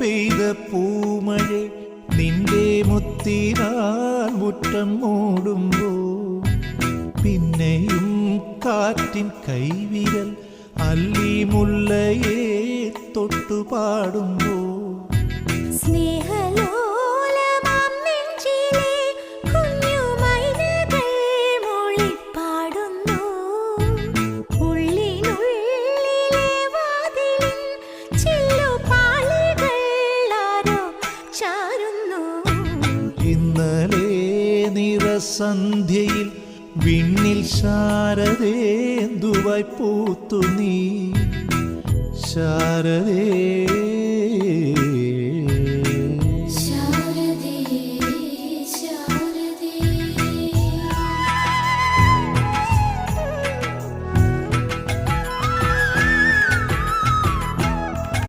പെയ്ത പൂമഴ നിന്റെ മുത്തിനാൽ മുറ്റം മൂടുമ്പോ പിന്നെയും കാറ്റിൻ കൈവിരൽ അല്ലി മുല്ലയെ തൊട്ടുപാടുമ്പോ ഇന്നലെ നിറസന്ധ്യയിൽ വിണ്ണിൽ ശാരദേന്ദുവായി പൂത്തു നീ ശാരദേ